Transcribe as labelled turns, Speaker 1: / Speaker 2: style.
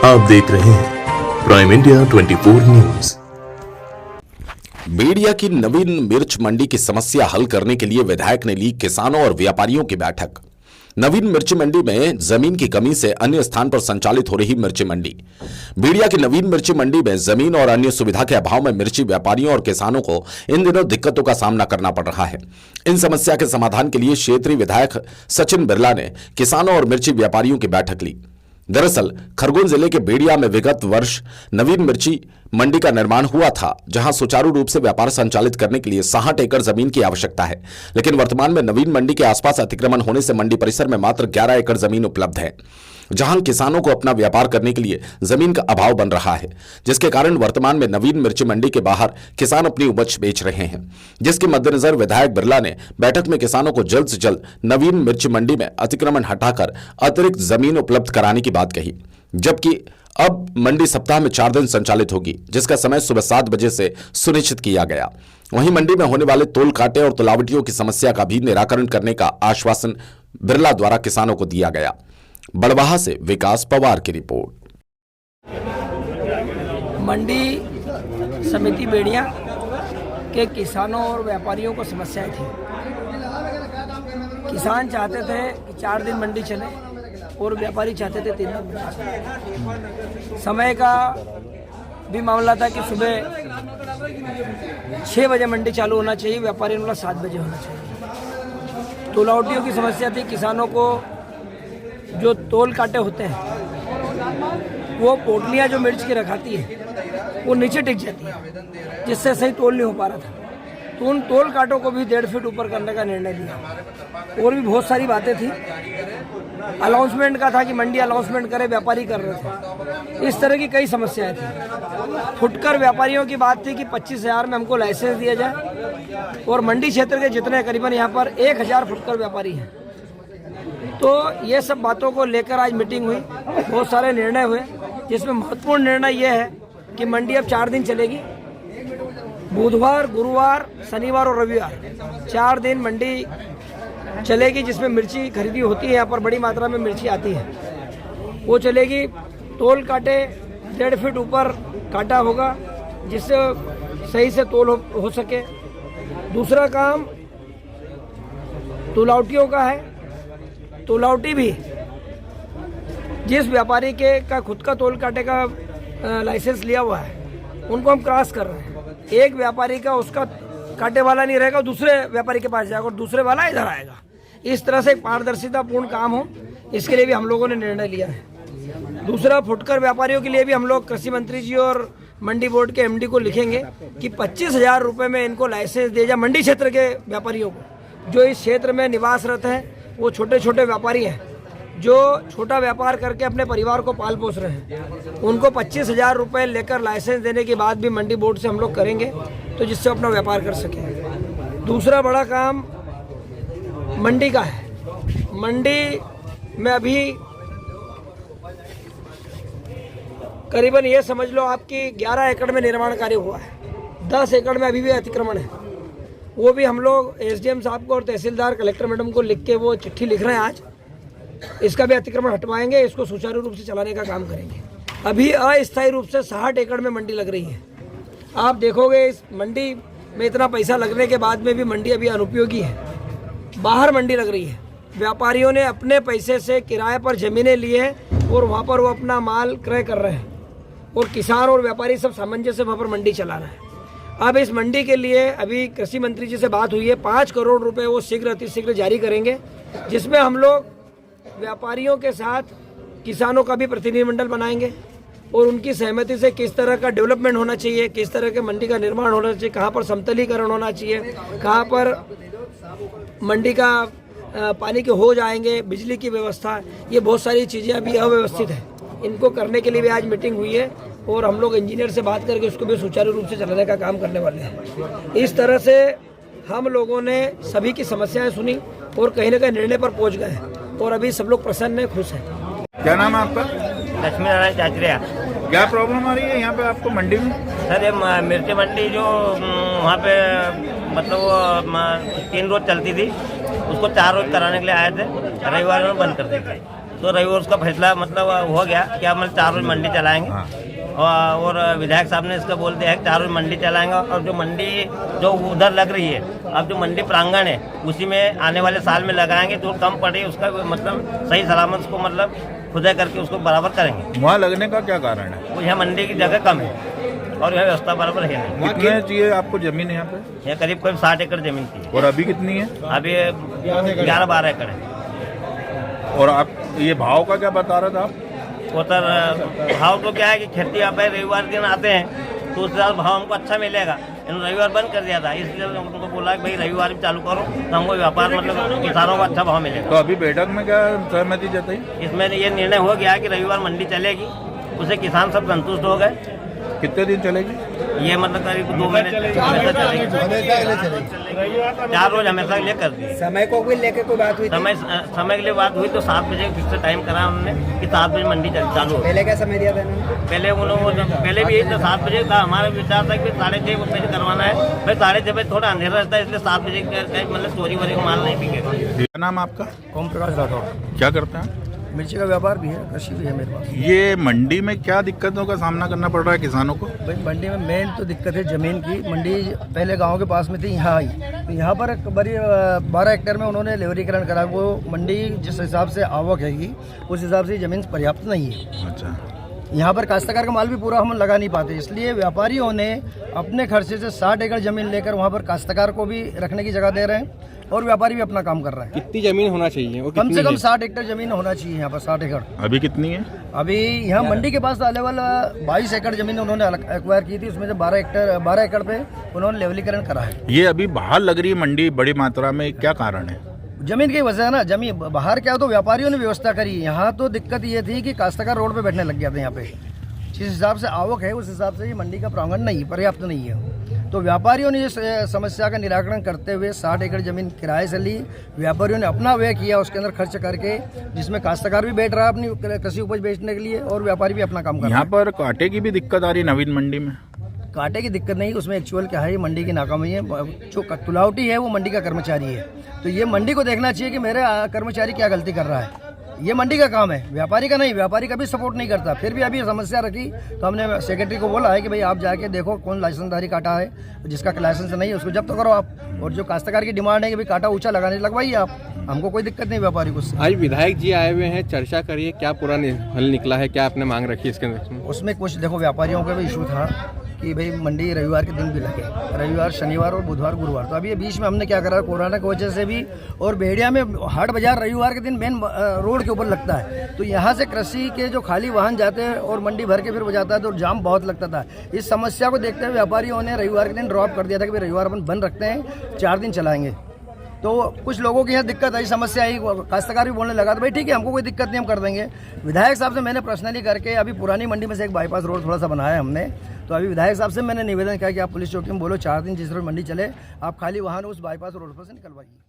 Speaker 1: आप देख रहे हैं प्राइम इंडिया 24 न्यूज।
Speaker 2: बेड़िया की नवीन मिर्च मंडी की समस्या हल करने के लिए विधायक ने ली किसानों और व्यापारियों की बैठक। नवीन मिर्ची मंडी में जमीन की कमी से अन्य स्थान पर संचालित हो रही मिर्ची मंडी। बेड़िया की नवीन मिर्ची मंडी में जमीन और अन्य सुविधा के अभाव में मिर्ची व्यापारियों और किसानों को इन दिनों दिक्कतों का सामना करना पड़ रहा है। इन समस्या के समाधान के लिए क्षेत्रीय विधायक सचिन बिरला ने किसानों और मिर्ची व्यापारियों की बैठक ली। दरअसल खरगोन जिले के बेड़िया में विगत वर्ष नवीन मिर्ची मंडी का निर्माण हुआ था, जहां सुचारू रूप से व्यापार संचालित करने के लिए 60 एकड़ जमीन की आवश्यकता है। लेकिन वर्तमान में नवीन मंडी के आसपास अतिक्रमण होने से मंडी परिसर में मात्र 11 एकड़ जमीन उपलब्ध है, जहां किसानों को अपना व्यापार करने के लिए जमीन का अभाव बन रहा है, जिसके कारण वर्तमान में नवीन मिर्ची मंडी के बाहर किसान अपनी उपज बेच रहे हैं। जिसके मद्देनजर विधायक बिरला ने बैठक में किसानों को जल्द से जल्द नवीन मिर्ची मंडी में अतिक्रमण हटाकर अतिरिक्त जमीन उपलब्ध कराने की बात कही। जबकि अब मंडी सप्ताह में 4 दिन संचालित होगी, जिसका समय सुबह 7 बजे से सुनिश्चित किया गया। वहीं मंडी में होने वाले तोल काटे और तुलावटियों की समस्या का भी निराकरण करने का आश्वासन बिरला द्वारा किसानों को दिया गया। बड़वाहा से विकास पवार की रिपोर्ट।
Speaker 3: मंडी समिति बेड़िया के किसानों और व्यापारियों को समस्याएं थी। किसान चाहते थे कि 4 दिन मंडी चले और व्यापारी चाहते थे 3 दिन मंडी चले। समय का भी मामला था कि सुबह 6 बजे मंडी चालू होना चाहिए, व्यापारी ने बोला 7 बजे होना चाहिए। तुलावटियों की समस्या थी। किसानों को जो तोल काटे होते हैं वो पोटलियाँ जो मिर्च की रखाती है वो नीचे टिक जाती है, जिससे सही तोल नहीं हो पा रहा था। तो उन तोल काटों को भी 1.5 फीट ऊपर करने का निर्णय लिया। और भी बहुत सारी बातें थी। अनाउंसमेंट का था कि मंडी अनाउंसमेंट करे, व्यापारी कर रहे थे। इस तरह की कई समस्याएं थी। फुटकर व्यापारियों की बात थी कि 25,000 में हमको लाइसेंस दिया जाए, और मंडी क्षेत्र के जितने करीबन यहाँ पर 1,000 फुटकर व्यापारी हैं। तो ये सब बातों को लेकर आज मीटिंग हुई, बहुत सारे निर्णय हुए, जिसमें महत्वपूर्ण निर्णय यह है कि मंडी अब 4 दिन चलेगी। बुधवार, गुरुवार, शनिवार और रविवार 4 दिन मंडी चलेगी, जिसमें मिर्ची खरीदी होती है। यहाँ पर बड़ी मात्रा में मिर्ची आती है, वो चलेगी। तोल काटे 1.5 फीट ऊपर काटा होगा, जिससे सही से तोल हो सके। दूसरा काम तुलावटियों का है। तुलावटी भी जिस व्यापारी का खुद का तोल काटे का लाइसेंस लिया हुआ है, उनको हम क्रॉस कर रहे हैं। एक व्यापारी का उसका काटे वाला नहीं रहेगा, दूसरे व्यापारी के पास जाएगा और दूसरे वाला इधर आएगा। इस तरह से एक पारदर्शितापूर्ण काम हो, इसके लिए भी हम लोगों ने निर्णय लिया है। दूसरा, फुटकर व्यापारियों के लिए भी हम लोग कृषि मंत्री जी और मंडी बोर्ड के एमडी को लिखेंगे कि 25,000 रुपये में इनको लाइसेंस दिया जाए। मंडी क्षेत्र के व्यापारियों को, जो इस क्षेत्र में निवासरत हैं, वो छोटे छोटे व्यापारी हैं जो छोटा व्यापार करके अपने परिवार को पाल पोस रहे हैं, उनको 25,000 रुपये लेकर लाइसेंस देने के बाद भी मंडी बोर्ड से हम लोग करेंगे, तो जिससे अपना व्यापार कर सकें। दूसरा बड़ा काम मंडी का है। मंडी में अभी करीबन ये समझ लो आपकी 11 एकड़ में निर्माण कार्य हुआ है। 10 एकड़ में अभी भी अतिक्रमण है। वो भी हम लोग एसडीएम साहब को और तहसीलदार, कलेक्टर मैडम को लिख के वो चिट्ठी लिख रहे हैं आज। इसका भी अतिक्रमण हटवाएंगे, इसको सुचारू रूप से चलाने का काम करेंगे। अभी अस्थायी रूप से 60 एकड़ में मंडी लग रही है। आप देखोगे इस मंडी में इतना पैसा लगने के बाद में भी मंडी अभी अनुपयोगी है। बाहर मंडी लग रही है। व्यापारियों ने अपने पैसे से किराए पर ज़मीनें लिए हैं और वहाँ पर वो अपना माल क्रय कर रहे हैं, और किसान और व्यापारी सब सामंजस्य से वहाँ पर मंडी चला रहे हैं। अब इस मंडी के लिए अभी कृषि मंत्री जी से बात हुई है। 5 करोड़ रुपए वो शीघ्र अतिशीघ्र जारी करेंगे, जिसमें हम लोग व्यापारियों के साथ किसानों का भी प्रतिनिधिमंडल बनाएंगे और उनकी सहमति से किस तरह का डेवलपमेंट होना चाहिए, किस तरह के मंडी का निर्माण होना चाहिए, कहाँ पर समतलीकरण होना चाहिए, कहाँ पर मंडी का पानी के हो जाएंगे, बिजली की व्यवस्था, ये बहुत सारी चीज़ें अभी अव्यवस्थित है। इनको करने के लिए भी आज मीटिंग हुई है, और हम लोग इंजीनियर से बात करके उसको भी सुचारू रूप से चलाने का काम करने वाले हैं। इस तरह से हम लोगों ने सभी की समस्याएं सुनी और कहीं ना कहीं निर्णय पर पहुंच गए हैं, और अभी सब लोग प्रसन्न हैं, खुश हैं।
Speaker 4: क्या नाम है आपका?
Speaker 5: लक्ष्मी नारायण चाचरिया।
Speaker 4: क्या प्रॉब्लम आ रही है यहाँ पे आपको मंडी में?
Speaker 5: सर ये मिर्ची मंडी जो वहाँ पे मतलब वो 3 रोज चलती थी, उसको 4 रोज कराने के लिए आए थे, रविवार में बंद कर दी गई। तो रविवार उसका फैसला मतलब हो गया कि अब मतलब 4 रोज मंडी चलाएंगे।
Speaker 4: हाँ।
Speaker 5: और विधायक साहब ने इसका बोल दिया है कि 4 रोज मंडी चलाएंगे। और जो मंडी जो उधर लग रही है, अब जो मंडी प्रांगण है उसी में आने वाले साल में लगाएंगे, तो कम पड़े उसका मतलब सही सलामत उसको मतलब खुदाई करके उसको बराबर करेंगे।
Speaker 4: वहाँ लगने का क्या कारण है?
Speaker 5: वो यहाँ मंडी की जगह कम है और यहाँ व्यवस्था बराबर है नहीं।
Speaker 4: कितने चाहिए आपको जमीन यहाँ पे?
Speaker 5: यहाँ करीब 60 एकड़ जमीन थी,
Speaker 4: और अभी कितनी है?
Speaker 5: अभी 11-12 एकड़ है।
Speaker 4: और आप ये भाव का क्या बता रहे थे आप?
Speaker 5: उधर भाव तो क्या है कि खेती यहाँ पे रविवार दिन आते हैं तो उससे भाव हमको अच्छा मिलेगा। इन्होंने रविवार बंद कर दिया था, इसलिए उनको बोला कि भाई रविवार भी चालू करो तो हमको व्यापार मतलब किसानों को अच्छा भाव मिलेगा।
Speaker 4: तो अभी बैठक में क्या सहमति जताई?
Speaker 5: इसमें ये निर्णय हो गया कि रविवार मंडी चलेगी, उससे किसान सब संतुष्ट हो गए।
Speaker 4: कितने दिन चलेगी?
Speaker 5: ये मतलब करीब 2 महीने हमेशा चलेगी, 4 रोज हमेशा के लिए कर दी।
Speaker 3: समय को भी लेके कोई बात हुई?
Speaker 5: समय के लिए बात हुई तो 7 बजे फिक्स टाइम करा उन्होंने कि 7 बजे मंडी चालू हो।
Speaker 3: पहले क्या समय दिया था इन्होंने?
Speaker 5: पहले भी यही था 7 बजे का हमारा विचार था कि 6:30 बजे करवाना है। भाई 6:30 बजे थोड़ा अंधेरा रहता है, इसलिए 7 बजे मतलब चोरी वोरी को माल नहीं बिकेगा।
Speaker 4: क्या नाम आपका?
Speaker 3: ओम प्रकाश राठौर।
Speaker 4: क्या करते हैं?
Speaker 3: मिर्ची का व्यापार भी है, कृषि भी है मेरे पास।
Speaker 4: ये मंडी में क्या दिक्कतों का सामना करना पड़ रहा है किसानों को?
Speaker 3: भाई मंडी में मेन तो दिक्कत है ज़मीन की। मंडी पहले गांव के पास में थी, यहाँ आई तो यहाँ पर बड़ी 12 हेक्टेयर में उन्होंने लेवलीकरण करा। वो मंडी जिस हिसाब से आवक है उस हिसाब से ज़मीन पर्याप्त नहीं है।
Speaker 4: अच्छा।
Speaker 3: यहाँ पर काश्तकार का माल भी पूरा हम लगा नहीं पाते, इसलिए व्यापारियों ने अपने खर्चे से 60 एकड़ ज़मीन लेकर वहाँ पर काश्तकार को भी रखने की जगह दे रहे हैं और व्यापारी भी अपना काम कर रहा है।
Speaker 6: कितनी जमीन होना चाहिए? वो
Speaker 3: कम से कम 60 एकड़ जमीन होना चाहिए यहाँ पर। 60 एकड़
Speaker 4: अभी कितनी है?
Speaker 3: अभी यहाँ मंडी के पास लेवल 22 एकड़ जमीन उन्होंने एक्वायर की थी, उसमें से 12 एकड़ पे उन्होंने लेवलीकरण करा है।
Speaker 4: ये अभी बाहर लग रही है मंडी बड़ी मात्रा में, क्या कारण है?
Speaker 3: जमीन की वजह है ना। जमीन बाहर क्या तो व्यापारियों ने व्यवस्था करी, यहाँ तो दिक्कत ये थी कि काश्तकार रोड पे बैठने लग गया था। यहाँ पे जिस हिसाब से आवक है उस हिसाब से ये मंडी का प्रांगण नहीं पर्याप्त नहीं है, तो व्यापारियों ने इस समस्या का निराकरण करते हुए 60 एकड़ जमीन किराए से ली। व्यापारियों ने अपना व्यय किया उसके अंदर खर्च करके, जिसमें काश्तकार भी बैठ रहा है अपनी कृषि उपज बेचने के लिए और व्यापारी भी अपना काम कर रहा है।
Speaker 4: यहाँ पर कांटे की भी दिक्कत आ रही है नवीन मंडी में?
Speaker 3: कांटे की दिक्कत नहीं, उसमें एक्चुअल क्या है, मंडी की नाकामी है। जो तुलावटी है वो मंडी का कर्मचारी है, तो ये मंडी को देखना चाहिए कि मेरे कर्मचारी क्या गलती कर रहा है। ये मंडी का काम है, व्यापारी का नहीं। व्यापारी कभी सपोर्ट नहीं करता। फिर भी अभी समस्या रखी तो हमने सेक्रेटरी को बोला है कि भाई आप जाके देखो कौन लाइसेंसधारी काटा है, जिसका लाइसेंस नहीं है उसको जब्त करो आप। और जो काश्तकार की डिमांड है कि भाई काटा ऊंचा लगाने लगवाइए आप, हमको कोई दिक्कत नहीं व्यापारी को।
Speaker 6: आज विधायक जी आए हुए हैं, चर्चा करिए, क्या पूरा हल निकला है, क्या आपने मांग रखी है इसके अंदर?
Speaker 3: उसमें कुछ देखो व्यापारियों का भी इशू था कि भाई मंडी रविवार के दिन भी लगे, रविवार शनिवार और बुधवार गुरुवार। तो अभी ये बीच में हमने क्या करा, कोरोना की वजह से भी, और भेड़िया में हाट बाजार रविवार के दिन मेन रोड के ऊपर लगता है, तो यहाँ से कृषि के जो खाली वाहन जाते हैं और मंडी भर के फिर वो जाता है तो जाम बहुत लगता था। इस समस्या को देखते हुए व्यापारियों ने रविवार के दिन ड्रॉप कर दिया था कि भाई रविवार अपन बंद रखते हैं, 4 दिन चलाएंगे। तो कुछ लोगों की यहाँ दिक्कत आई, समस्या आई, काश्तकार भी बोलने लगा तो भाई ठीक है हमको कोई दिक्कत नहीं, हम कर देंगे। विधायक साहब से मैंने पर्सनली करके अभी पुरानी मंडी में से एक बाईपास रोड थोड़ा सा बनाया है हमने, तो अभी विधायक साहब से मैंने निवेदन किया कि आप पुलिस चौकी में बोलो 4 दिन जिस रोज मंडी चले आप खाली वाहन उस बाईपास रोड पर से निकलवाइए।